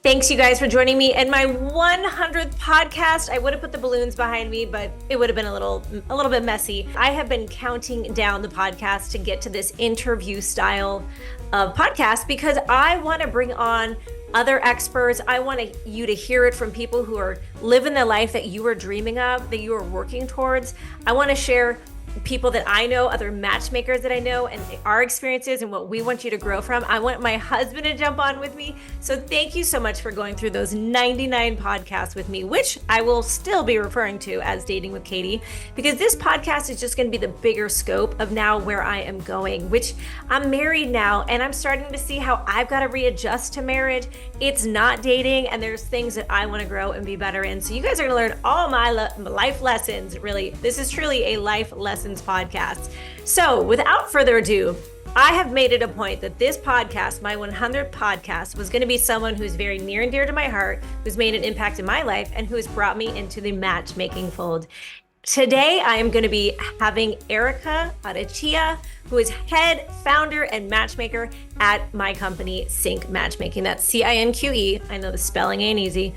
Thanks, you guys, for joining me in my 100th podcast. I would have put the balloons behind me, but it would have been a little bit messy. I have been counting down the podcast to get to this interview style of podcast because I want to bring on other experts. I want you to hear it from people who are living the life that you are dreaming of, that you are working towards. I want to share people that I know, other matchmakers that I know, and our experiences and what we want you to grow from. I want my husband to jump on with me. So thank you so much for going through those 99 podcasts with me, which I will still be referring to as Dating with Katy, because this podcast is just going to be the bigger scope of now where I am going, which I'm married now, and I'm starting to see how I've got to readjust to marriage. It's not dating, and there's things that I want to grow and be better in. So you guys are going to learn all my life lessons, really. This is truly a life lessons podcast. So without further ado, I have made it a point that this podcast, my 100th podcast, was going to be someone who's very near and dear to my heart, who's made an impact in my life, and who has brought me into the matchmaking fold. Today, I am going to be having Erica Arechia, who is head founder and matchmaker at my company, Cinqe Matchmaking. That's Cinque. I know the spelling ain't easy.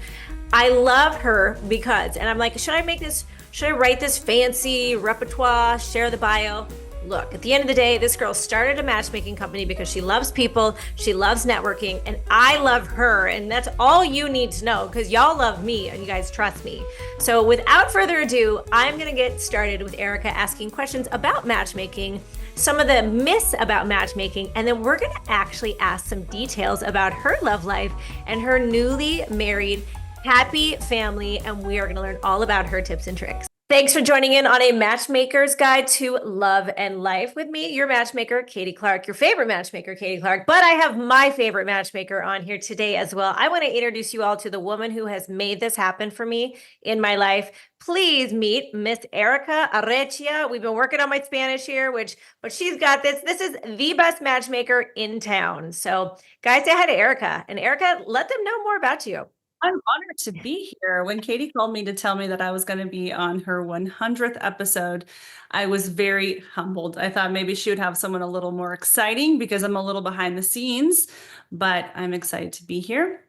I love her because, and I'm like, should I write this fancy repertoire, share the bio? Look, at the end of the day, this girl started a matchmaking company because she loves people, she loves networking, and I love her. And that's all you need to know, because y'all love me and you guys trust me. So without further ado, I'm going to get started with Erica asking questions about matchmaking, some of the myths about matchmaking, and then we're going to actually ask some details about her love life and her newly married happy family, and we are going to learn all about her tips and tricks. Thanks for joining in on a matchmaker's guide to love and life with me, your matchmaker, Katy Clark, your favorite matchmaker, Katy Clark. But I have my favorite matchmaker on here today as well. I want to introduce you all to the woman who has made this happen for me in my life. Please meet Miss Erica Arechia. We've been working on my Spanish here, but she's got this. This is the best matchmaker in town. So guys, say hi to Erica. And Erica, let them know more about you. I'm honored to be here. When Katy called me to tell me that I was going to be on her 100th episode, I was very humbled. I thought maybe she would have someone a little more exciting because I'm a little behind the scenes, but I'm excited to be here.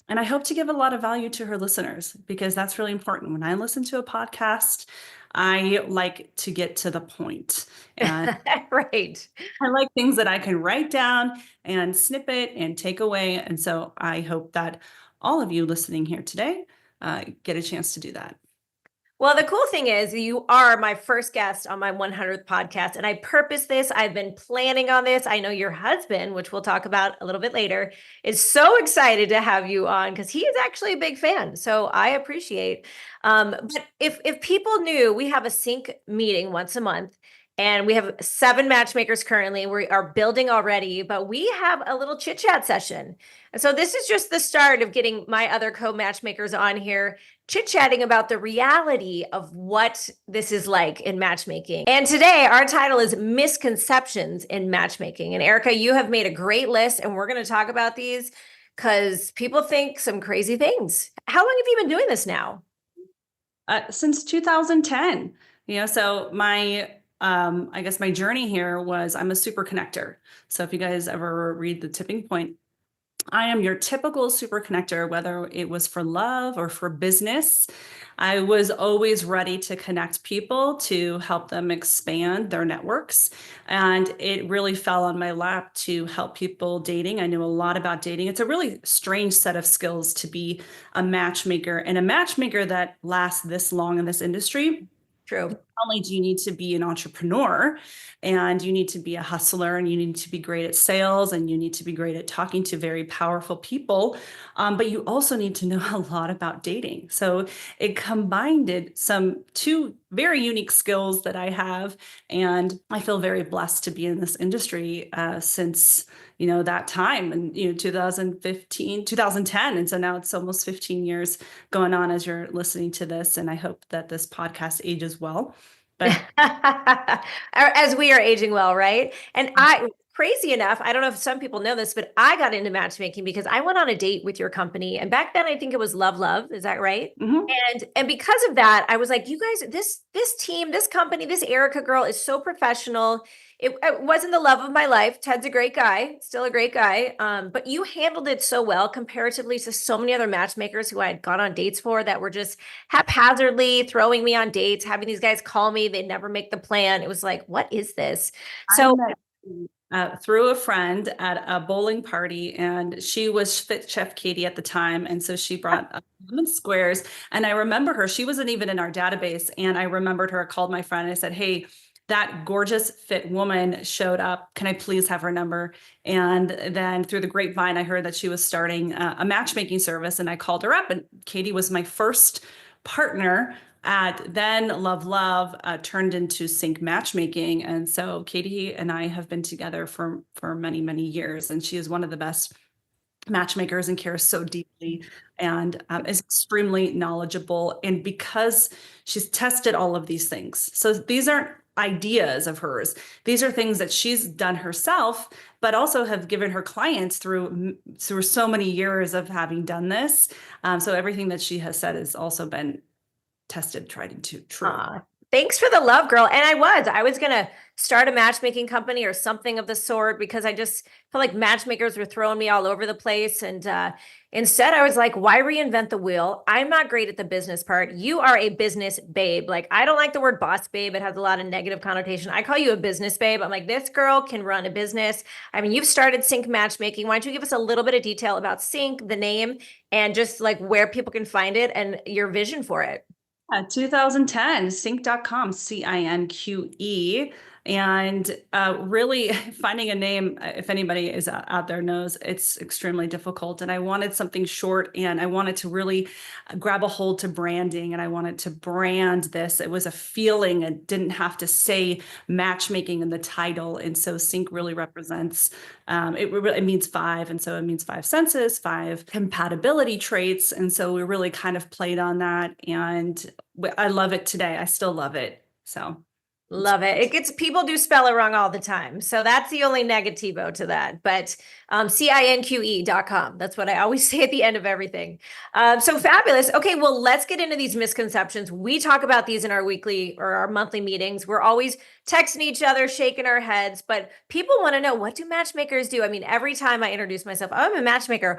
And I hope to give a lot of value to her listeners, because that's really important. When I listen to a podcast, I like to get to the point. And Right. I like things that I can write down and snip it and take away. And so I hope that all of you listening here today get a chance to do that. Well, the cool thing is you are my first guest on my 100th podcast, and I purposed this. I've been planning on this. I know your husband, which we'll talk about a little bit later, is so excited to have you on because he is actually a big fan. So I appreciate. But if people knew, we have a Cinqe meeting once a month. And we have 7 matchmakers currently. We are building already, but we have a little chit chat session. And so this is just the start of getting my other co-matchmakers on here, chit chatting about the reality of what this is like in matchmaking. And today our title is Misconceptions in Matchmaking. And Erica, you have made a great list, and we're going to talk about these because people think some crazy things. How long have you been doing this now? Since 2010. So I guess my journey here was, I'm a super connector. So if you guys ever read The Tipping Point, I am your typical super connector, whether it was for love or for business. I was always ready to connect people to help them expand their networks. And it really fell on my lap to help people dating. I knew a lot about dating. It's a really strange set of skills to be a matchmaker, and a matchmaker that lasts this long in this industry. True. Not only do you need to be an entrepreneur, and you need to be a hustler, and you need to be great at sales, and you need to be great at talking to very powerful people, but you also need to know a lot about dating. So it combined some 2 very unique skills that I have, and I feel very blessed to be in this industry since that time, and 2015, 2010. And so now it's almost 15 years going on as you're listening to this. And I hope that this podcast ages well. But as we are aging well, right? And crazy enough, I don't know if some people know this, but I got into matchmaking because I went on a date with your company. And back then I think it was Love Love. Is that right? Mhm. And because of that, I was like, you guys, this team, this company, this Erica girl is so professional. It wasn't the love of my life. Ted's a great guy, still a great guy. But you handled it so well comparatively to so many other matchmakers who I had gone on dates for that were just haphazardly throwing me on dates, having these guys call me. They'd never make the plan. It was like, what is this? I So met through a friend at a bowling party, and she was Fit Chef Katy at the time, and so she brought lemon squares. And I remember her; she wasn't even in our database, and I remembered her. I called my friend and I said, "Hey, that gorgeous fit woman showed up. Can I please have her number?" And then through the grapevine, I heard that she was starting a matchmaking service, and I called her up. And Katy was my first partner at then Love Love turned into Cinqe Matchmaking. And so Katy and I have been together for many, many years. And she is one of the best matchmakers and cares so deeply and is extremely knowledgeable. And because she's tested all of these things. So these aren't ideas of hers. These are things that she's done herself, but also have given her clients through so many years of having done this. So everything that she has said has also been tested, tried and true. Thanks for the love, girl. And I was gonna start a matchmaking company or something of the sort because I just felt like matchmakers were throwing me all over the place. And instead, I was like, why reinvent the wheel? I'm not great at the business part. You are a business babe. Like, I don't like the word boss babe. It has a lot of negative connotation. I call you a business babe. I'm like, this girl can run a business. I mean, you've started Cinqe Matchmaking. Why don't you give us a little bit of detail about Cinqe, the name, and just like where people can find it and your vision for it? 2010, Cinque.com, Cinque. And really finding a name, if anybody is out there knows, it's extremely difficult. And I wanted something short, and I wanted to really grab a hold to branding, and I wanted to brand this. It was a feeling. It didn't have to say matchmaking in the title. And so Cinque really represents, it means five. And so it means five senses, five compatibility traits. And so we really kind of played on that. And I love it today. I still love it. So Love it. It gets people do spell it wrong all the time. So that's the only negativo to that. But cinque.com. That's what I always say at the end of everything. So fabulous. Okay, well, let's get into these misconceptions. We talk about these in our weekly or our monthly meetings. We're always texting each other, shaking our heads, but people want to know, what do matchmakers do? I mean, every time I introduce myself, oh, I'm a matchmaker.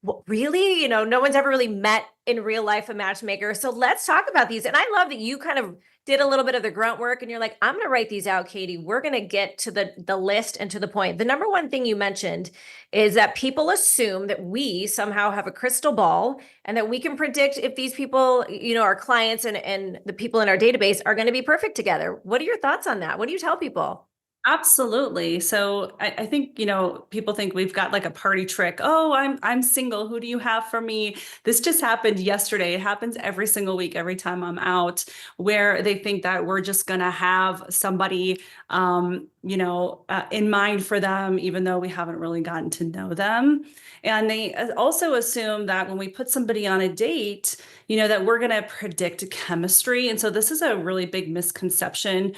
Well, really? You know, no one's ever really met in real life a matchmaker. So let's talk about these. And I love that you kind of did a little bit of the grunt work and you're like, I'm going to write these out, Katy. We're going to get to the list and to the point. The number one thing you mentioned is that people assume that we somehow have a crystal ball and that we can predict if these people, you know, our clients and the people in our database are going to be perfect together. What are your thoughts on that? What do you tell people? absolutely. So I think, people think we've got like a party trick. Oh, I'm single. Who do you have for me? This just happened yesterday. It happens every single week, every time I'm out, where they think that we're just gonna have somebody in mind for them, even though we haven't really gotten to know them. And they also assume that when we put somebody on a date, that we're gonna predict chemistry. And so this is a really big misconception.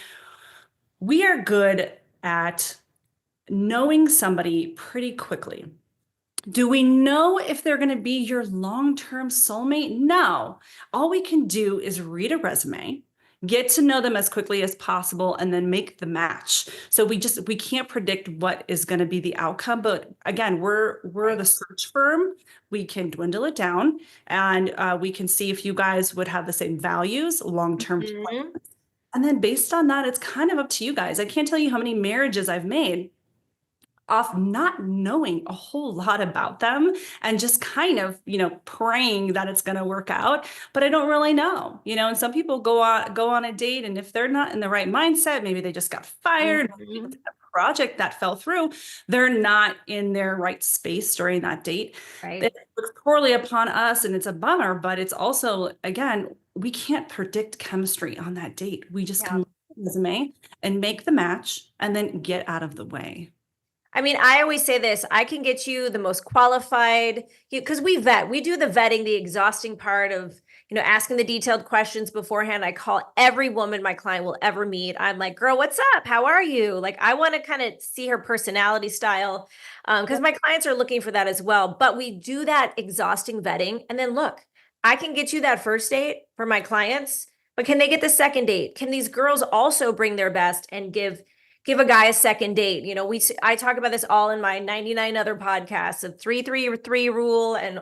We are good at knowing somebody pretty quickly. Do we know if they're going to be your long-term soulmate? No. All we can do is read a resume, get to know them as quickly as possible, and then make the match. So we can't predict what is going to be the outcome. But again, we're the search firm. We can dwindle it down, and we can see if you guys would have the same values, long-term Mhm. and then based on that, it's kind of up to you guys. I can't tell you how many marriages I've made off not knowing a whole lot about them and just kind of, praying that it's going to work out, but I don't really know, and some people go on a date, and if they're not in the right mindset, maybe they just got fired, maybe Mhm. it's a project that fell through, they're not in their right space during that date. Right. It looks poorly upon us, and it's a bummer, but it's also, again, we can't predict chemistry on that date. We just Yeah. can look at the resume and make the match and then get out of the way. I mean, I always say this, I can get you the most qualified, because we vet, we do the vetting, the exhausting part of, asking the detailed questions beforehand. I call every woman my client will ever meet. I'm like, girl, what's up? How are you? Like, I want to kind of see her personality style, because my clients are looking for that as well. But we do that exhausting vetting. And then look, I can get you that first date for my clients, but can they get the second date? Can these girls also bring their best and give a guy a second date? I talk about this all in my 99 other podcasts of 3-3-3 rule and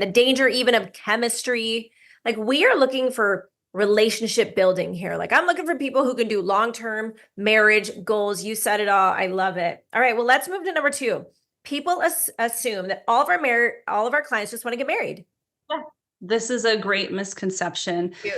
the danger even of chemistry. Like, we are looking for relationship building here. Like, I'm looking for people who can do long-term marriage goals. You said it all. I love it. All right, well, let's move to number 2. People assume that all of our clients just want to get married. Yeah. This is a great misconception. Huge.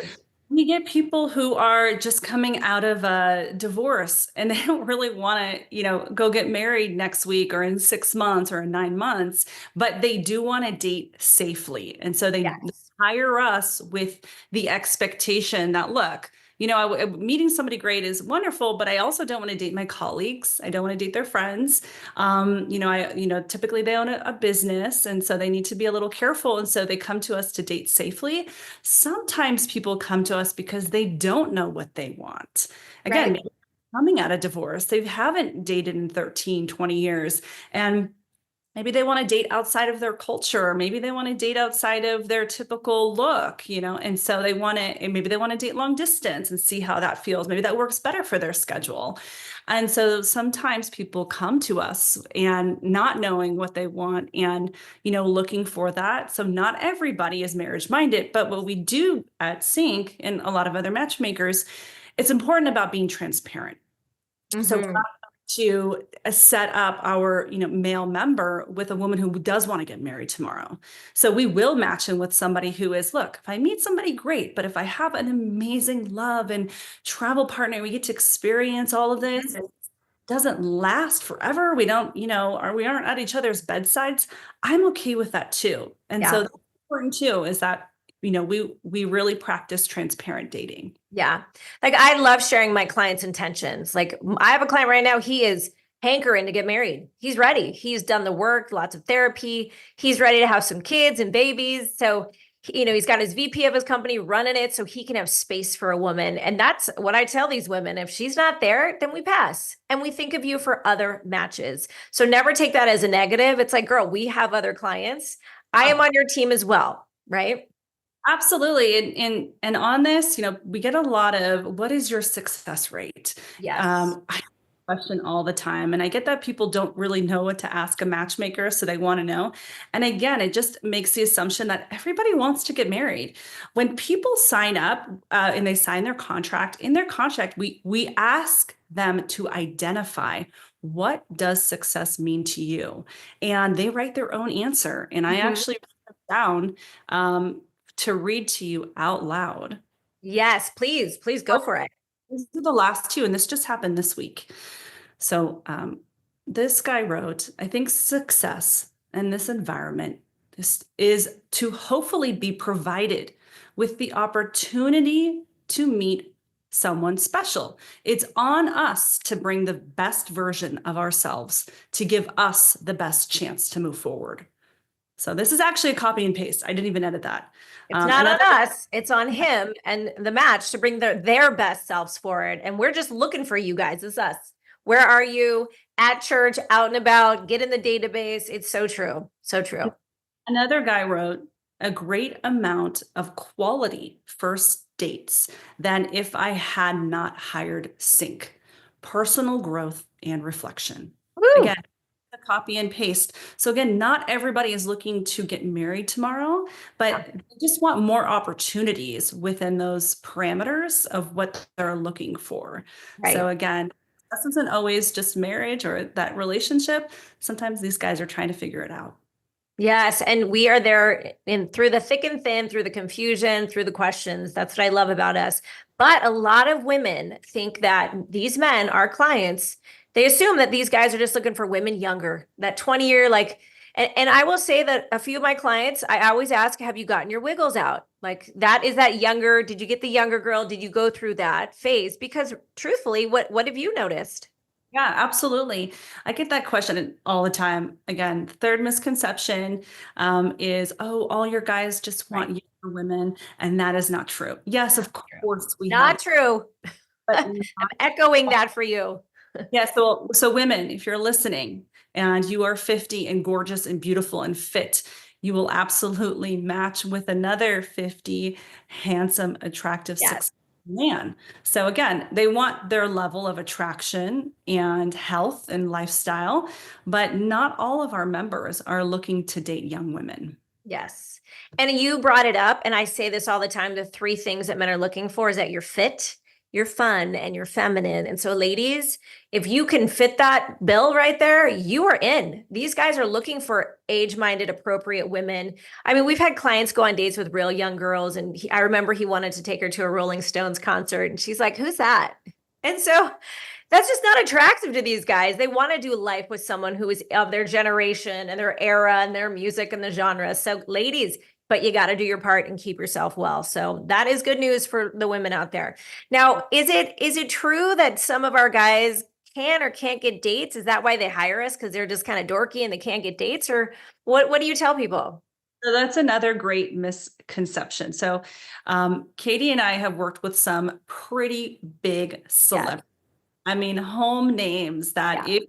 We get people who are just coming out of a divorce and they don't really want to, go get married next week or in 6 months or in 9 months, but they do want to date safely. And so they Yes. hire us with the expectation that, look, meeting somebody great is wonderful, but I also don't want to date my colleagues. I don't want to date their friends. Typically they own a business, and so they need to be a little careful. And so they come to us to date safely. Sometimes people come to us because they don't know what they want. Again, Right. coming out of divorce, they haven't dated in 13, 20 years. And maybe they want to date outside of their culture. Maybe they want to date outside of their typical look, and so maybe they want to date long distance and see how that feels. Maybe that works better for their schedule. And so sometimes people come to us and not knowing what they want and, looking for that. So not everybody is marriage minded, but what we do at Cinqe and a lot of other matchmakers, it's important about being transparent. So we're not to set up our male member with a woman who does want to get married tomorrow. So we will match him with somebody who is, look, if I meet somebody great, but if I have an amazing love and travel partner, we get to experience all of this. It doesn't last forever. We don't, we aren't at each other's bedsides. I'm okay with that too. And so that's important too, is that we really practice transparent dating. Yeah. Like, I love sharing my clients' intentions. Like, I have a client right now, he is hankering to get married. He's ready. He's done the work, lots of therapy. He's ready to have some kids and babies. So, he's got his VP of his company running it so he can have space for a woman. And that's what I tell these women. If she's not there, then we pass and we think of you for other matches. So never take that as a negative. It's like, girl, we have other clients. I am on your team as well, right? Absolutely. And on this, we get a lot of, what is your success rate? Yes. I question all the time. And I get that people don't really know what to ask a matchmaker, so they want to know. And again, it just makes the assumption that everybody wants to get married. When people sign up and they sign their contract, in their contract, we ask them to identify, what does success mean to you? And they write their own answer. And I actually write it down to read to you out loud. Yes, please go for it. These are the last 2, and this just happened this week. So this guy wrote, I think success in this environment is to hopefully be provided with the opportunity to meet someone special. It's on us to bring the best version of ourselves to give us the best chance to move forward. So this is actually a copy and paste. I didn't even edit that. It's not on us. It's on him and the match to bring their best selves forward. And we're just looking for you guys. It's us. Where are you? At church, out and about, get in the database. It's so true. So true. Another guy wrote, a great amount of quality first dates than if I had not hired Cinqe. Personal growth and reflection. Woo. Again, copy and paste. So again, not everybody is looking to get married tomorrow, but they just want more opportunities within those parameters of what they're looking for. Right. So again, this isn't always just marriage or that relationship. Sometimes these guys are trying to figure it out. Yes. And we are there through the thick and thin, through the confusion, through the questions. That's what I love about us. But a lot of women think that these men, our clients, they assume that these guys are just looking for women younger, that 20-year, and I will say that a few of my clients, I always ask, have you gotten your wiggles out? Like, that is that younger, did you get the younger girl? Did you go through that phase? Because truthfully, what have you noticed? Yeah, absolutely. I get that question all the time. Again, third misconception is, oh, all your guys just want Right. younger women, and that is not true. Yes, Not of true. course we have, Not true. but I'm echoing that for you. yeah. So women, if you're listening and you are 50 and gorgeous and beautiful and fit, you will absolutely match with another 50 handsome, attractive, Yes. successful man. So again, they want their level of attraction and health and lifestyle, but not all of our members are looking to date young women. Yes. And you brought it up, and I say this all the time, the three things that men are looking for is that you're fit, you're fun, and you're feminine. And so, ladies, if you can fit that bill right there, you are in. These guys are looking for age-minded, appropriate women. I mean, we've had clients go on dates with real young girls, and I remember he wanted to take her to a Rolling Stones concert, and she's like, "Who's that?" And so that's just not attractive to these guys. They want to do life with someone who is of their generation and their era and their music and the genre. So, ladies, but you got to do your part and keep yourself well. So that is good news for the women out there. Now, is it true that some of our guys can or can't get dates? Is that why they hire us? Because they're just kind of dorky and they can't get dates? Or what do you tell people? So that's another great misconception. So, Katie and I have worked with some pretty big Yes. celebrities. I mean, home names that Yeah.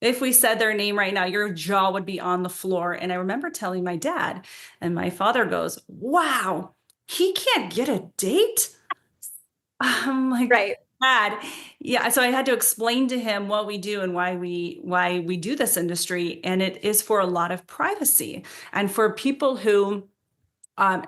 if we said their name right now, your jaw would be on the floor. And I remember telling my dad, and my father goes, "Wow, he can't get a date?" I'm like, Right. Dad, yeah. So I had to explain to him what we do and why we do this industry. And it is for a lot of privacy. And for people who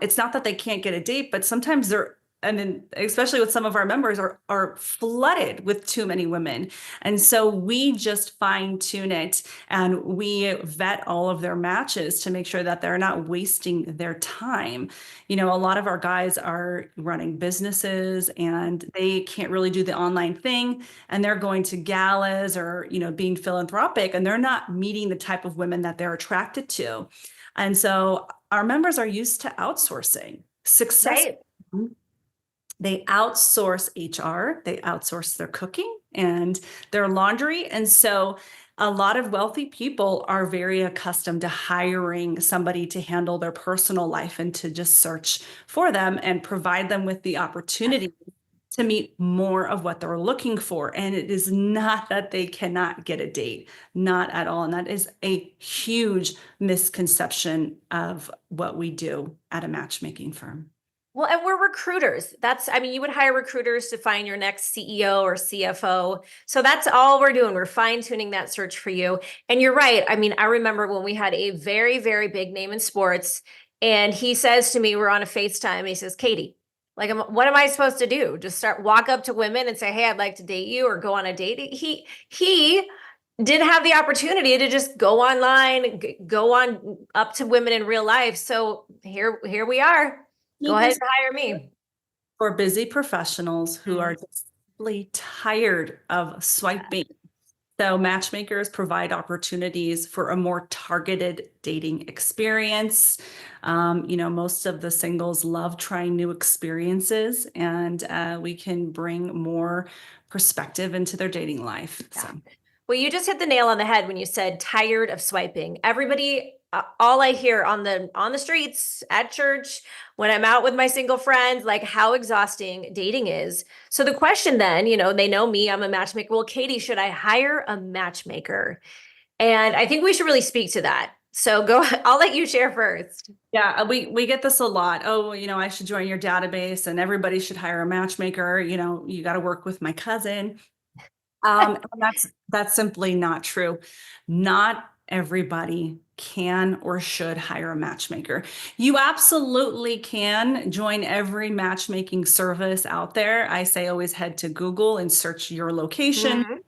it's not that they can't get a date, but sometimes they're, and then especially with some of our members are flooded with too many women. And so we just fine tune it and we vet all of their matches to make sure that they're not wasting their time. You know, a lot of our guys are running businesses and they can't really do the online thing and they're going to galas or, you know, being philanthropic and they're not meeting the type of women that they're attracted to. And so our members are used to outsourcing. Success, Right. they outsource HR, they outsource their cooking and their laundry. And so a lot of wealthy people are very accustomed to hiring somebody to handle their personal life and to just search for them and provide them with the opportunity to meet more of what they're looking for. And it is not that they cannot get a date, not at all. And that is a huge misconception of what we do at a matchmaking firm. Well, and we're recruiters. I mean, you would hire recruiters to find your next CEO or CFO. So that's all we're doing. We're fine tuning that search for you. And you're right. I mean, I remember when we had a very, very big name in sports, and he says to me, we're on a FaceTime, and he says, "Katy, like, what am I supposed to do? Just walk up to women and say, 'Hey, I'd like to date you,' or go on a date?" He didn't have the opportunity to just go online, go on up to women in real life. So here we are. Go ahead and hire me. For busy professionals who are just simply tired of swiping. So matchmakers provide opportunities for a more targeted dating experience. You know, most of the singles love trying new experiences, and we can bring more perspective into their dating life. Yeah. So. Well, you just hit the nail on the head when you said tired of swiping. Everybody, all I hear on the streets, at church, when I'm out with my single friends, like how exhausting dating is. So the question then, they know me, I'm a matchmaker. Well, Katy, should I hire a matchmaker? And I think we should really speak to that. So go, I'll let you share first. Yeah, we get this a lot. Oh, you know, I should join your database and everybody should hire a matchmaker. You know, you got to work with my cousin. And that's simply not true. Not everybody can or should hire a matchmaker. You absolutely can join every matchmaking service out there. I say always head to Google and search your location, Mhm.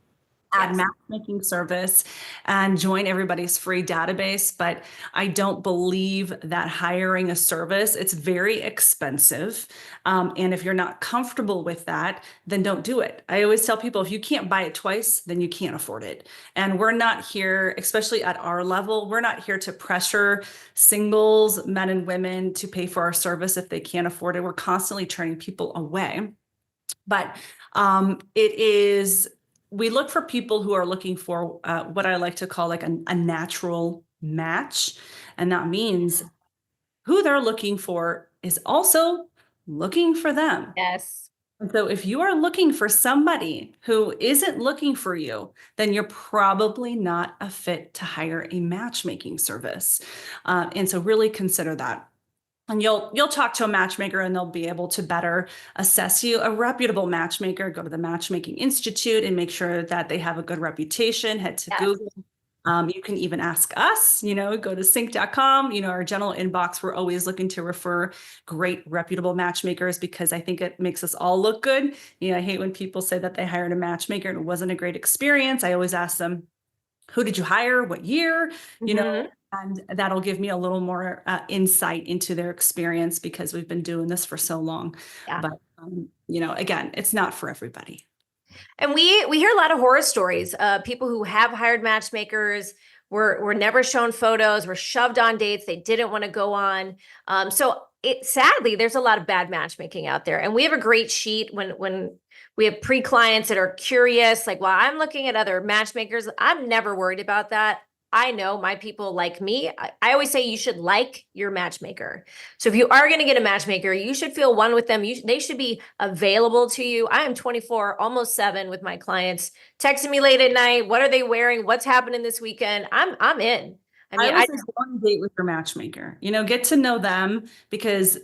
add Yes. matchmaking service and join everybody's free database. But I don't believe that hiring a service, it's very expensive. And if you're not comfortable with that, then don't do it. I always tell people if you can't buy it twice, then you can't afford it. And we're not here, especially at our level, we're not here to pressure singles, men and women to pay for our service if they can't afford it. We're constantly turning people away. But it is we look for people who are looking for what I like to call like a natural match. And that means who they're looking for is also looking for them. Yes. And so if you are looking for somebody who isn't looking for you, then you're probably not a fit to hire a matchmaking service. And so really consider that. And you'll talk to a matchmaker and they'll be able to better assess you. A reputable matchmaker, go to the Matchmaking Institute and make sure that they have a good reputation. Head to Yes. Google. You can even ask us, go to Cinqe.com, our general inbox. We're always looking to refer great reputable matchmakers because I think it makes us all look good. I hate when people say that they hired a matchmaker and it wasn't a great experience. I always ask them, who did you hire? What year? Mhm. And that'll give me a little more insight into their experience because we've been doing this for so long. Yeah. But, again, it's not for everybody. And we hear a lot of horror stories. People who have hired matchmakers were never shown photos, were shoved on dates they didn't want to go on. So it sadly, there's a lot of bad matchmaking out there. And we have a great sheet when we have pre-clients that are curious, like, well, I'm looking at other matchmakers. I'm never worried about that. I know my people like me. I always say you should like your matchmaker. So if you are going to get a matchmaker, you should feel one with them. They should be available to you. I am 24, almost 7 with my clients, texting me late at night. What are they wearing? What's happening this weekend? I'm in. I mean, I would say go on a date with your matchmaker. Get to know them because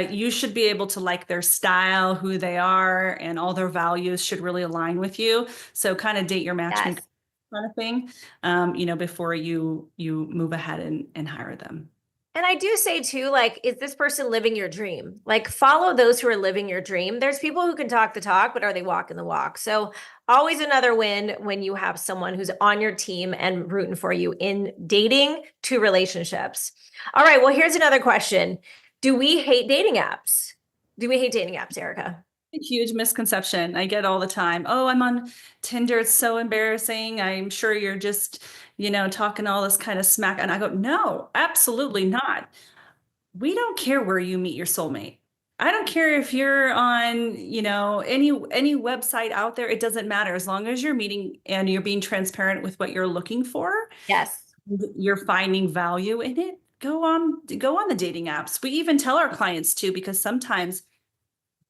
you should be able to like their style, who they are, and all their values should really align with you. So kind of date your matchmaker yes. kind of thing, before you move ahead and hire them. And I do say too, like, is this person living your dream? Like, follow those who are living your dream. There's people who can talk the talk, but are they walking the walk? So, always another win when you have someone who's on your team and rooting for you in dating to relationships. All right. Well, here's another question. Do we hate dating apps? Do we hate dating apps, Erica? A huge misconception I get all the time. Oh, I'm on Tinder. It's so embarrassing. I'm sure you're just, talking all this kind of smack. And I go, no, absolutely not. We don't care where you meet your soulmate. I don't care if you're on, any website out there. It doesn't matter as long as you're meeting and you're being transparent with what you're looking for. Yes. You're finding value in it. Go on the dating apps. We even tell our clients too, because sometimes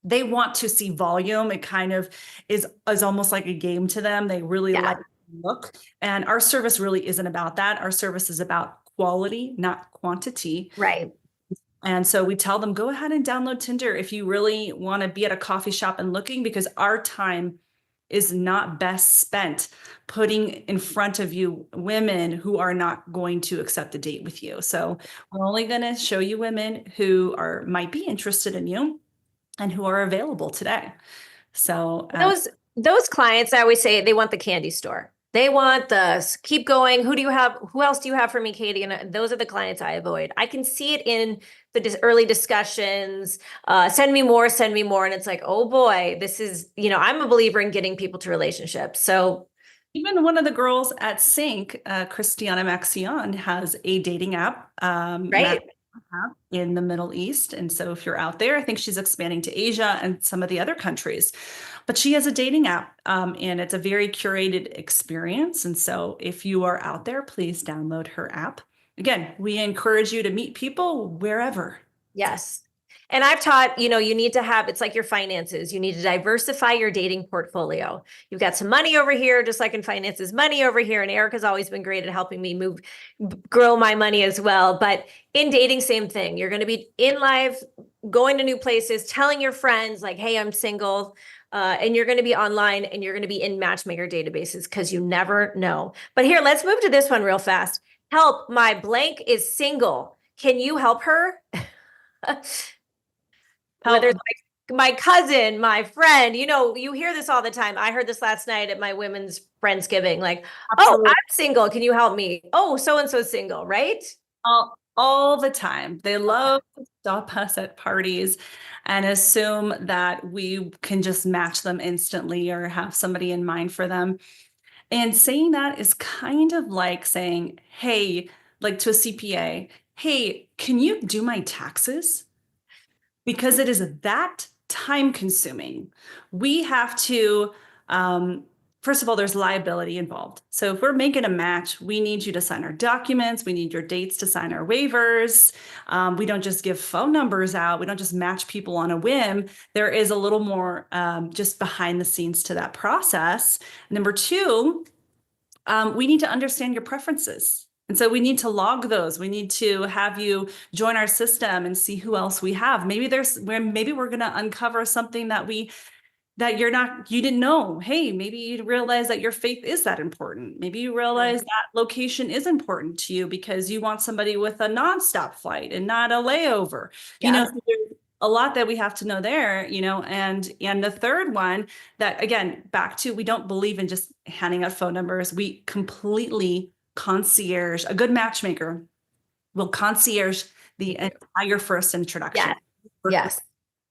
they want to see volume. It kind of is almost like a game to them. They really Yeah. like the look. And our service really isn't about that. Our service is about quality, not quantity. Right. And so we tell them, go ahead and download Tinder if you really want to be at a coffee shop and looking, because our time is not best spent putting in front of you women who are not going to accept a date with you. So we're only going to show you women who might be interested in you and who are available today. So Those clients, I always say they want the candy store. They want the keep going. Who do you have? Who else do you have for me, Katy? And those are the clients I avoid. I can see it in the early discussions. Send me more, send me more. And it's like, oh boy, this is, I'm a believer in getting people to relationships. So even one of the girls at Cinqe, Christiana Maxion, has a dating app. right. In the Middle East. And so if you're out there, I think she's expanding to Asia and some of the other countries. But she has a dating app, and it's a very curated experience. And so if you are out there, please download her app. Again, we encourage you to meet people wherever. Yes. And I've taught, you need to have, it's like your finances. You need to diversify your dating portfolio. You've got some money over here, just like in finances, money over here. And Erica's always been great at helping me grow my money as well. But in dating, same thing. You're going to be in live, going to new places, telling your friends like, hey, I'm single. And you're going to be online and you're going to be in matchmaker databases because you never know. But here, let's move to this one real fast. Help, my blank is single. Can you help her? Whether it's my cousin, my friend, you hear this all the time. I heard this last night at my women's Friendsgiving, like, Absolutely. oh, I'm single. Can you help me? Oh, so-and-so single, right? All the time. They love to stop us at parties and assume that we can just match them instantly or have somebody in mind for them. And saying that is kind of like saying, hey, like to a CPA, hey, can you do my taxes? Because it is that time consuming. We have to first of all, there's liability involved. So if we're making a match, we need you to sign our documents. We need your dates to sign our waivers. We don't just give phone numbers out. We don't just match people on a whim. There is a little more just behind the scenes to that process. Number two, we need to understand your preferences. And so we need to log those. We need to have you join our system and see who else we have. Maybe we're going to uncover something that you didn't know. Hey, maybe you realize that your faith is that important. Maybe you realize that location is important to you because you want somebody with a nonstop flight and not a layover. Yeah. So there's a lot that we have to know there, and the third one that, again, back to, we don't believe in just handing out phone numbers. We completely concierge. A good matchmaker will concierge the entire first introduction. Yes.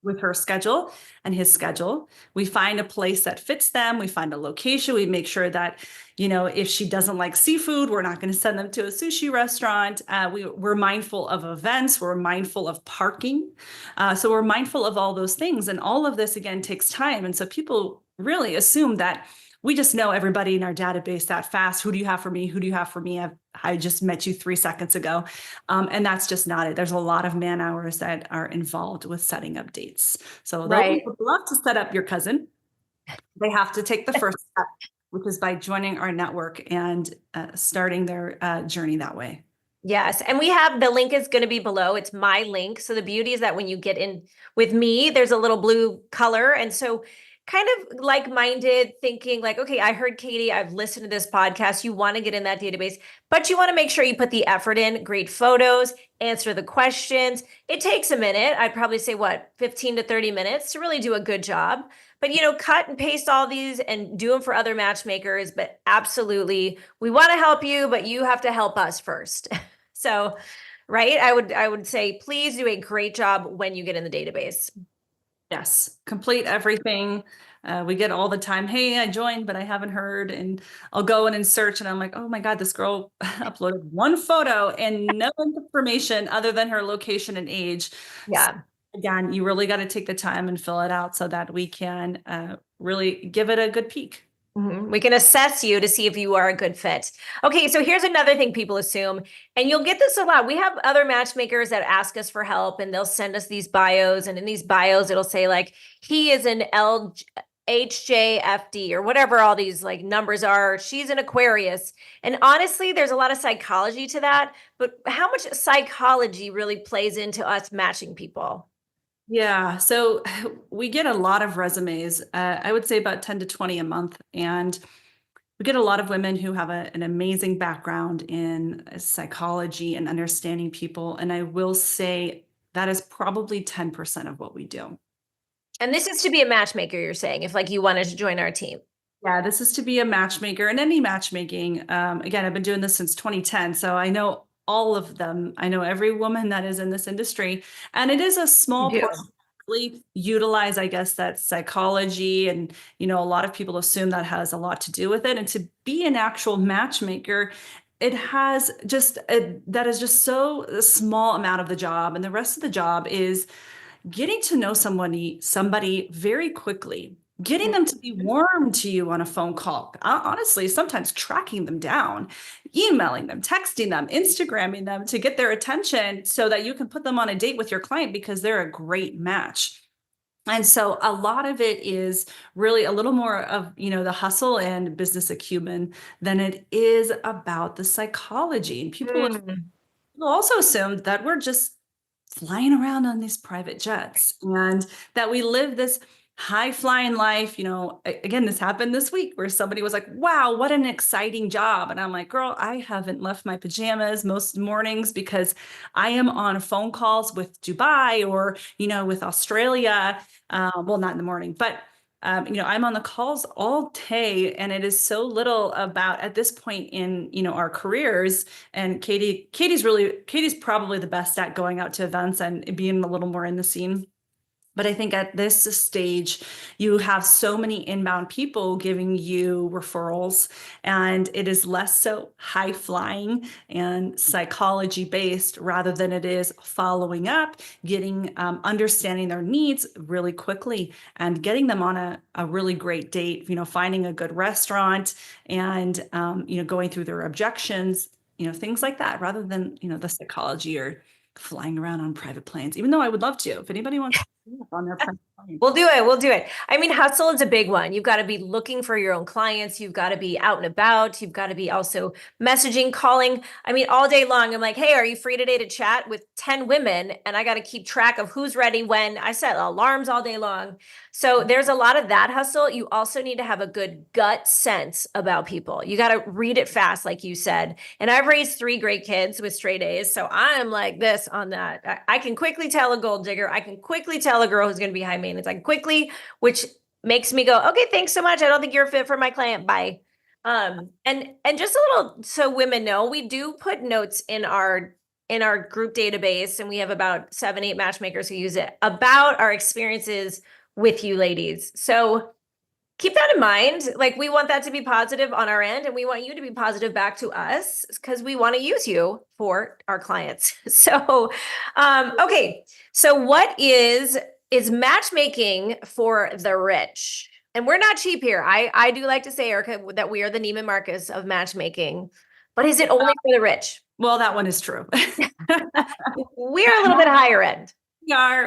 With her schedule and his schedule. We find a place that fits them. We find a location. We make sure that, if she doesn't like seafood, we're not going to send them to a sushi restaurant. We're mindful of events. We're mindful of parking. So we're mindful of all those things. And all of this, again, takes time. And so people really assume that we just know everybody in our database that fast. Who do you have for me? Who do you have for me? I just met you 3 seconds ago. And that's just not it. There's a lot of man hours that are involved with setting up dates. So they would love to set up your cousin. They have to take the first step, which is by joining our network and starting their journey that way. Yes. And the link is going to be below. It's my link. So the beauty is that when you get in with me, there's a little blue color. And so kind of like-minded thinking like, okay, I heard Katy, I've listened to this podcast. You want to get in that database, but you want to make sure you put the effort in, great photos, answer the questions. It takes a minute. I'd probably say 15 to 30 minutes to really do a good job. But, cut and paste all these and do them for other matchmakers. But absolutely, we want to help you, but you have to help us first. So, right. I would say, please do a great job when you get in the database. Yes, complete everything. We get all the time, hey, I joined, but I haven't heard. And I'll go in and search and I'm like, oh my God, this girl uploaded one photo and no information other than her location and age. Yeah. So again, you really got to take the time and fill it out so that we can really give it a good peek. We can assess you to see if you are a good fit. Okay, so here's another thing people assume, and you'll get this a lot. We have other matchmakers that ask us for help, and they'll send us these bios, and in these bios, it'll say like, he is an HJFD or whatever all these like numbers are. She's an Aquarius. And honestly, there's a lot of psychology to that, but how much psychology really plays into us matching people? Yeah, so we get a lot of resumes. I would say about 10 to 20 a month. And we get a lot of women who have an amazing background in psychology and understanding people. And I will say that is probably 10% of what we do. And this is to be a matchmaker, you're saying, if like you wanted to join our team. Yeah, this is to be a matchmaker and any matchmaking. Again, I've been doing this since 2010. So I know all of them. I know every woman that is in this industry, and it is a small portion really utilize, I guess, that psychology. And, a lot of people assume that has a lot to do with it. And to be an actual matchmaker, it has that is just so a small amount of the job. And the rest of the job is getting to know somebody very quickly, getting them to be warm to you on a phone call. Honestly, sometimes tracking them down, emailing them, texting them, Instagramming them to get their attention so that you can put them on a date with your client because they're a great match. And so a lot of it is really a little more of, the hustle and business acumen than it is about the psychology. And people also assume that we're just flying around on these private jets and that we live this high flying life. Again, this happened this week where somebody was like, wow, what an exciting job. And I'm like, girl, I haven't left my pajamas most mornings because I am on phone calls with Dubai or, with Australia. Well, not in the morning, but I'm on the calls all day, and it is so little about at this point in, our careers. And Katy's probably the best at going out to events and being a little more in the scene. But I think at this stage, you have so many inbound people giving you referrals, and it is less so high flying and psychology based rather than it is following up, getting understanding their needs really quickly and getting them on a really great date, finding a good restaurant and, going through their objections, things like that, rather than, the psychology or flying around on private planes, even though I would love to. If anybody wants on their private plane. We'll do it. We'll do it. I mean, hustle is a big one. You've got to be looking for your own clients. You've got to be out and about. You've got to be also messaging, calling. I mean, all day long, I'm like, hey, are you free today to chat with 10 women? And I got to keep track of who's ready when. I set alarms all day long. So there's a lot of that hustle. You also need to have a good gut sense about people. You got to read it fast, like you said. And I've raised 3 great kids with straight A's. So I'm like this on that. I can quickly tell a gold digger. I can quickly tell a girl who's going to be high maintenance. I can quickly, which makes me go, okay, thanks so much. I don't think you're a fit for my client. Bye. And just a little so women know, we do put notes in our group database, and we have about 7-8 matchmakers who use it about our experiences with you ladies. So keep that in mind. Like, we want that to be positive on our end, and we want you to be positive back to us because we want to use you for our clients. So, okay. So what is matchmaking for the rich? And we're not cheap here. I do like to say, Erica, that we are the Neiman Marcus of matchmaking, but is it only for the rich? Well, that one is true. We're a little bit higher end.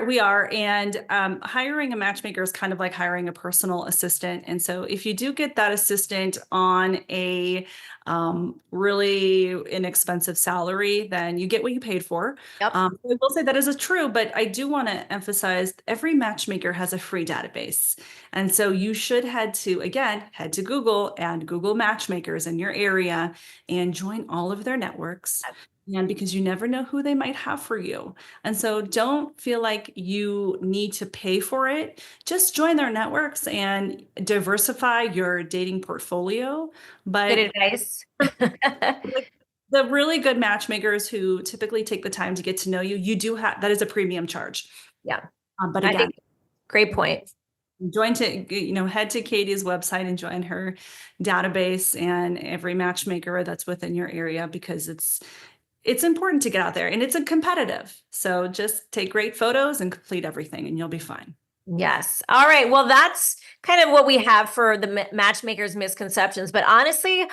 We are. And hiring a matchmaker is kind of like hiring a personal assistant. And so if you do get that assistant on a really inexpensive salary, then you get what you paid for. Yep. I will say that is true, but I do want to emphasize every matchmaker has a free database. And so you should head to Google and Google matchmakers in your area and join all of their networks. And because you never know who they might have for you. And so don't feel like you need to pay for it. Just join their networks and diversify your dating portfolio. But good advice. The really good matchmakers who typically take the time to get to know you, you do have, that is a premium charge. Yeah. But again, great point. Head to Katy's website and join her database and every matchmaker that's within your area, because it's important to get out there, and it's a competitive. So just take great photos and complete everything and you'll be fine. Yes. All right. Well, that's kind of what we have for the matchmakers misconceptions. But honestly,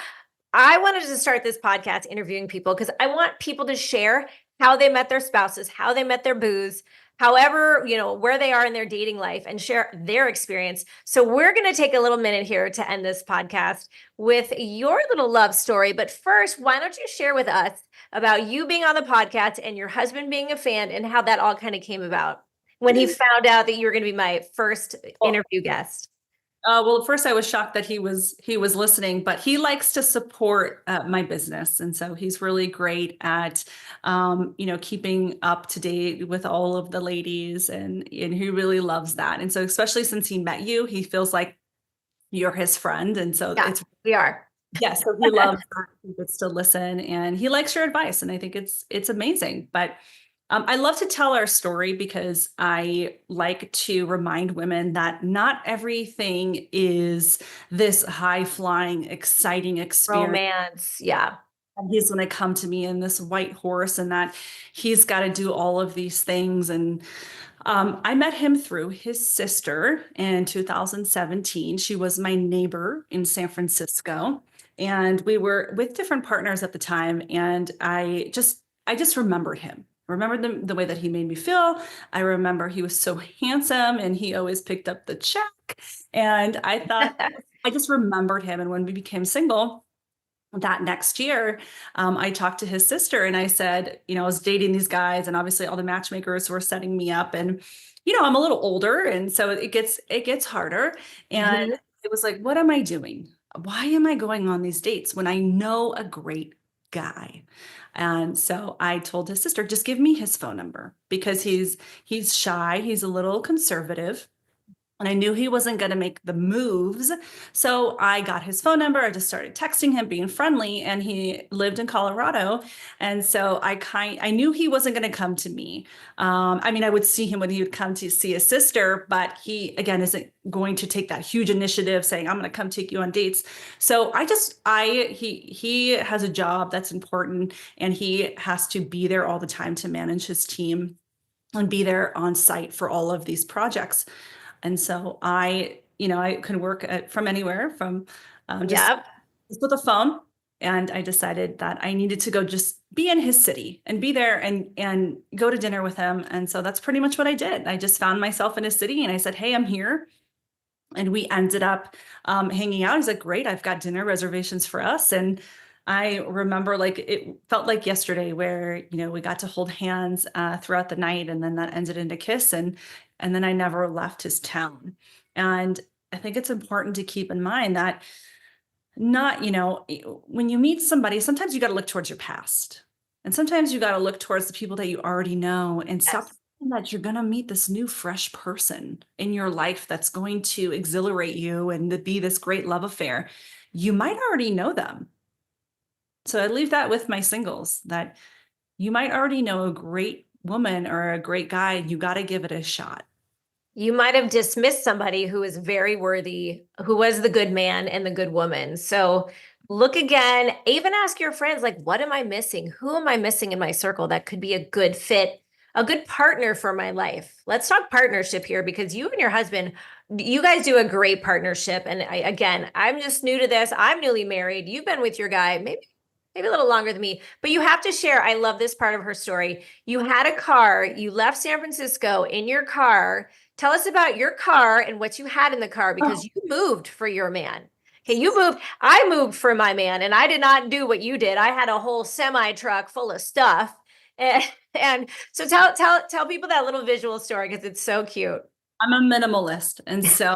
I wanted to start this podcast interviewing people because I want people to share how they met their spouses, how they met their boos, however, where they are in their dating life, and share their experience. So we're going to take a little minute here to end this podcast with your little love story. But first, why don't you share with us about you being on the podcast and your husband being a fan and how that all kind of came about when he found out that you were going to be my first interview guest? Well, at first I was shocked that he was listening, but he likes to support my business. And so he's really great at, keeping up to date with all of the ladies, and he really loves that. And so, especially since he met you, he feels like you're his friend. And so we are. Yes. So he loves that. He gets to listen and he likes your advice. And I think it's amazing. But I love to tell our story because I like to remind women that not everything is this high flying, exciting experience. Romance. Yeah. And he's going to come to me in this white horse, and that he's got to do all of these things. And I met him through his sister in 2017. She was my neighbor in San Francisco, and we were with different partners at the time. And I just remembered him. Remembered the way that he made me feel. I remember he was so handsome and he always picked up the check. And I thought, I just remembered him. And when we became single that next year, I talked to his sister and I said, I was dating these guys, and obviously all the matchmakers were setting me up, and, I'm a little older. And so it gets harder. And it was like, what am I doing? Why am I going on these dates when I know a great guy? And so I told his sister, just give me his phone number, because he's shy. He's a little conservative. And I knew he wasn't going to make the moves. So I got his phone number. I just started texting him, being friendly, and he lived in Colorado. And so I knew he wasn't going to come to me. I mean, I would see him when he would come to see his sister, but he, again, isn't going to take that huge initiative saying, I'm going to come take you on dates. So he has a job that's important, and he has to be there all the time to manage his team and be there on site for all of these projects. And so I can work from anywhere, from Yep. just with a phone. And I decided that I needed to go just be in his city and be there and go to dinner with him. And so that's pretty much what I did. I just found myself in his city and I said, hey, I'm here. And we ended up hanging out. He's like, great, I've got dinner reservations for us. And I remember, like, it felt like yesterday where, we got to hold hands throughout the night, and then that ended in a kiss. And then I never left his town. And I think it's important to keep in mind that not, when you meet somebody, sometimes you got to look towards your past. And sometimes you got to look towards the people that you already know, and stop Yes. thinking that you're going to meet this new, fresh person in your life that's going to exhilarate you and to be this great love affair. You might already know them. So I leave that with my singles, that you might already know a great woman or a great guy. You got to give it a shot. You might have dismissed somebody who is very worthy, who was the good man and the good woman. So look again, even ask your friends, like, what am I missing? Who am I missing in my circle that could be a good fit, a good partner for my life? Let's talk partnership here, because you and your husband, you guys do a great partnership. And again, I'm just new to this. I'm newly married. You've been with your guy maybe a little longer than me, but you have to share. I love this part of her story. You had a car, you left San Francisco in your car. Tell us about your car and what you had in the car, because you moved for your man. Okay, you moved. I moved for my man, and I did not do what you did. I had a whole semi truck full of stuff. And so tell people that little visual story, because it's so cute. I'm a minimalist. And so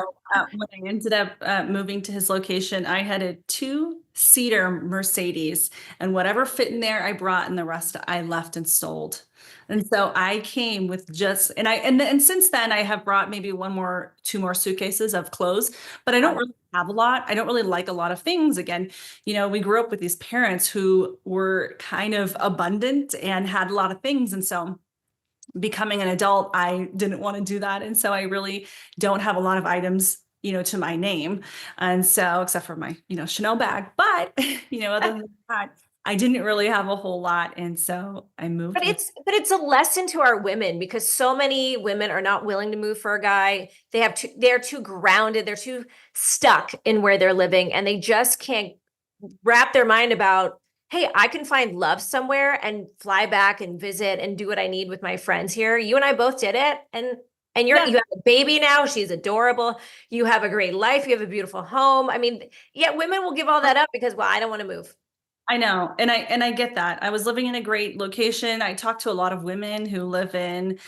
when I ended up moving to his location, I had a 2-seater Mercedes, and whatever fit in there, I brought, and the rest I left and sold. And so I came with and since then I have brought maybe 2 more suitcases of clothes, but I don't really have a lot. I don't really like a lot of things. Again, we grew up with these parents who were kind of abundant and had a lot of things. And so becoming an adult, I didn't want to do that. And so I really don't have a lot of items, to my name. And so, except for my, Chanel bag, but, other than that, I didn't really have a whole lot. And so I moved. But it's a lesson to our women, because so many women are not willing to move for a guy. They're too grounded. They're too stuck in where they're living, and they just can't wrap their mind about, hey, I can find love somewhere and fly back and visit and do what I need with my friends here. You and I both did it. And you have a baby now. She's adorable. You have a great life. You have a beautiful home. I mean, yeah, women will give all that up because, well, I don't want to move. I know. And I get that. I was living in a great location. I talked to a lot of women who live in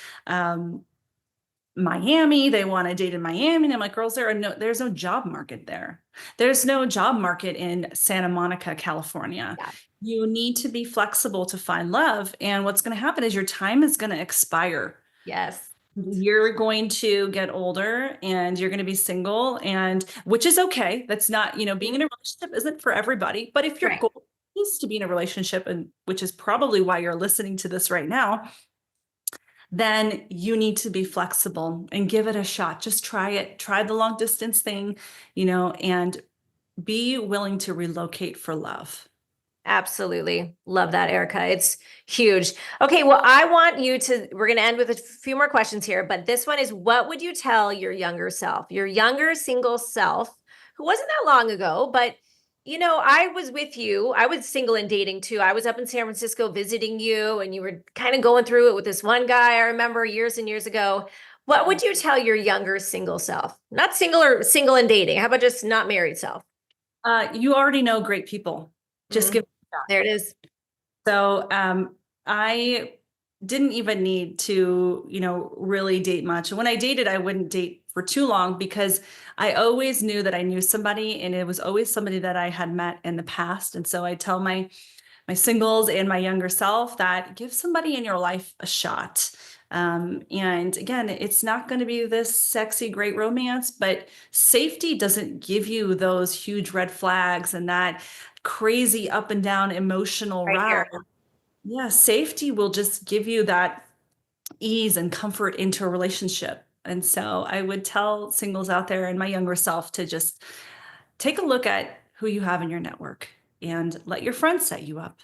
Miami. They want to date in Miami. And I'm like, girls, there's no job market there. There's no job market in Santa Monica, California. Yeah. You need to be flexible to find love. And what's going to happen is your time is going to expire. Yes. You're going to get older and you're going to be single, and which is okay. That's not, being in a relationship isn't for everybody. But if your goal is to be in a relationship, and which is probably why you're listening to this right now, then you need to be flexible and give it a shot. Just try it. Try the long distance thing, and be willing to relocate for love. Absolutely. Love that, Erica. It's huge. Okay. Well, we're going to end with a few more questions here, but this one is, what would you tell your younger self, your younger single self, who wasn't that long ago, but I was with you. I was single and dating too. I was up in San Francisco visiting you, and you were kind of going through it with this one guy I remember years and years ago. What would you tell your younger single self? Not single or single and dating. How about just not married self? You already know great people. Just give it a shot. There it is. So I didn't even need to, really date much. And when I dated, I wouldn't date for too long, because I always knew that I knew somebody, and it was always somebody that I had met in the past. And so I tell my singles and my younger self that give somebody in your life a shot. And again, it's not going to be this sexy, great romance, but safety doesn't give you those huge red flags and that crazy up and down emotional Right ride. here. Yeah, safety will just give you that ease and comfort into a relationship. And so I would tell singles out there and my younger self to just take a look at who you have in your network and let your friends set you up.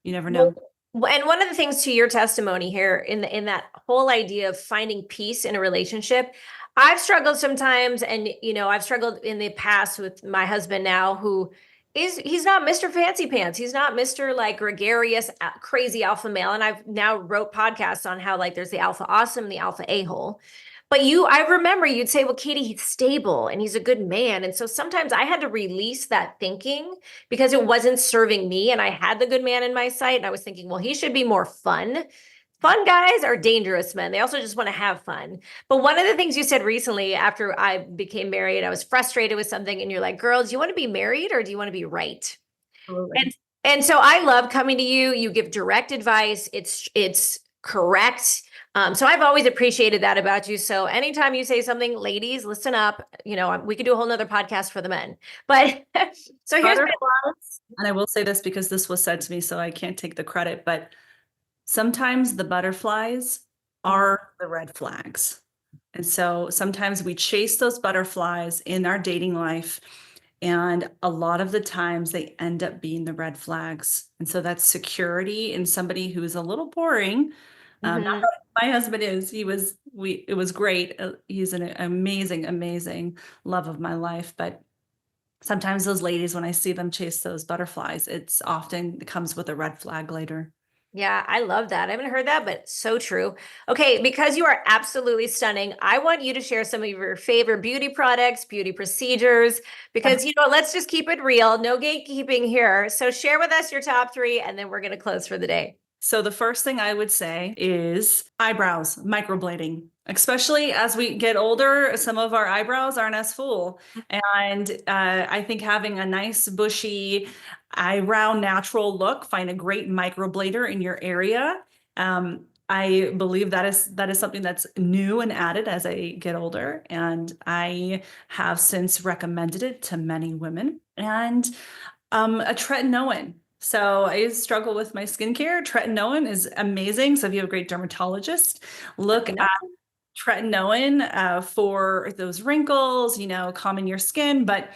You never Well, know. and one of the things to your testimony here in that whole idea of finding peace in a relationship, I've struggled sometimes, and I've struggled in the past with my husband now, who he's not Mr. Fancy Pants. He's not Mr. like gregarious, crazy alpha male. And I've now wrote podcasts on how like there's the alpha awesome, the alpha a-hole. But I remember you'd say, well, Katy, he's stable and he's a good man. And so sometimes I had to release that thinking because it wasn't serving me. And I had the good man in my sight. And I was thinking, well, he should be more fun. Fun guys are dangerous men. They also just want to have fun. But one of the things you said recently after I became married, I was frustrated with something. And you're like, girl, do you want to be married or do you want to be right? Absolutely. And so I love coming to you. You give direct advice. It's correct. So I've always appreciated that about you. So anytime you say something, ladies, listen up. We could do a whole nother podcast for the men. But so here's Butterflies, and I will say this because this was said to me, so I can't take the credit, but sometimes the butterflies are the red flags. And so sometimes we chase those butterflies in our dating life. And a lot of the times they end up being the red flags. And so that's security in somebody who is a little boring. Not Mhm. that my husband is, it was great. He's an amazing, amazing love of my life. But sometimes those ladies, when I see them chase those butterflies, it comes with a red flag later. Yeah, I love that. I haven't heard that, but so true. Okay, because you are absolutely stunning, I want you to share some of your favorite beauty products, beauty procedures, because let's just keep it real. No gatekeeping here. So share with us your top three, and then we're going to close for the day. So the first thing I would say is eyebrows, microblading. Especially as we get older, some of our eyebrows aren't as full. And I think having a nice bushy eyebrow natural look, find a great microblader in your area. I believe that is something that's new and added as I get older. And I have since recommended it to many women. And a tretinoin. So I struggle with my skincare. Tretinoin is amazing. So if you have a great dermatologist, look at tretinoin for those wrinkles, calming your skin. But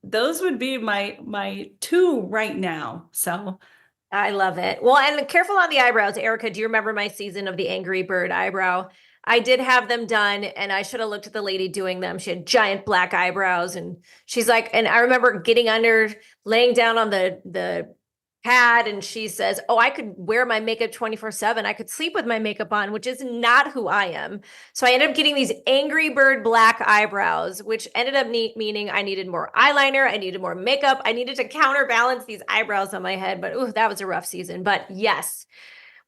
those would be my two right now. So I love it. Well, and careful on the eyebrows. Erica, do you remember my season of the Angry Bird eyebrow? I did have them done, and I should have looked at the lady doing them. She had giant black eyebrows, and she's like, and I remember getting under, laying down on the pad, and she says, "Oh, I could wear my makeup 24/7. I could sleep with my makeup on," which is not who I am. So I ended up getting these Angry Bird black eyebrows, which ended up meaning I needed more eyeliner, I needed more makeup, I needed to counterbalance these eyebrows on my head. But ooh, that was a rough season. But yes,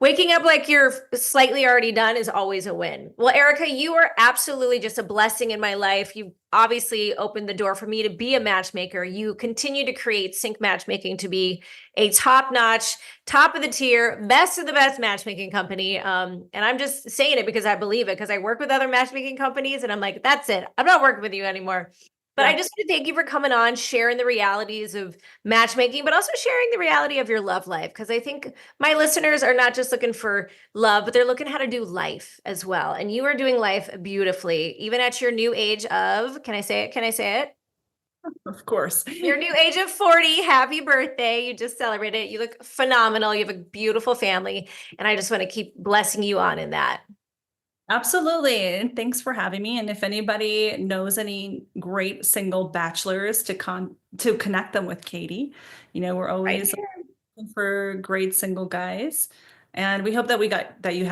waking up like you're slightly already done is always a win. Well, Erica, you are absolutely just a blessing in my life. You obviously opened the door for me to be a matchmaker. You continue to create Cinqe Matchmaking to be a top-notch, top of the tier, best of the best matchmaking company. And I'm just saying it because I believe it, because I work with other matchmaking companies and I'm like, that's it. I'm not working with you anymore. But I just want to thank you for coming on, sharing the realities of matchmaking, but also sharing the reality of your love life. Because I think my listeners are not just looking for love, but they're looking how to do life as well. And you are doing life beautifully, even at your new age of, can I say it? Can I say it? of course. Your new age of 40. Happy birthday. You just celebrated it. You look phenomenal. You have a beautiful family. And I just want to keep blessing you on in that. Absolutely. And thanks for having me. And if anybody knows any great single bachelors to connect them with Katy, we're always looking for great single guys. And we hope that you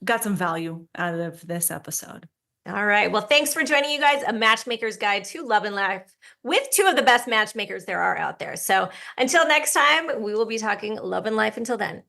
got some value out of this episode. All right. Well, thanks for joining you guys. A Matchmaker's Guide to Love and Life with two of the best matchmakers there are out there. So until next time, we will be talking love and life. Until then.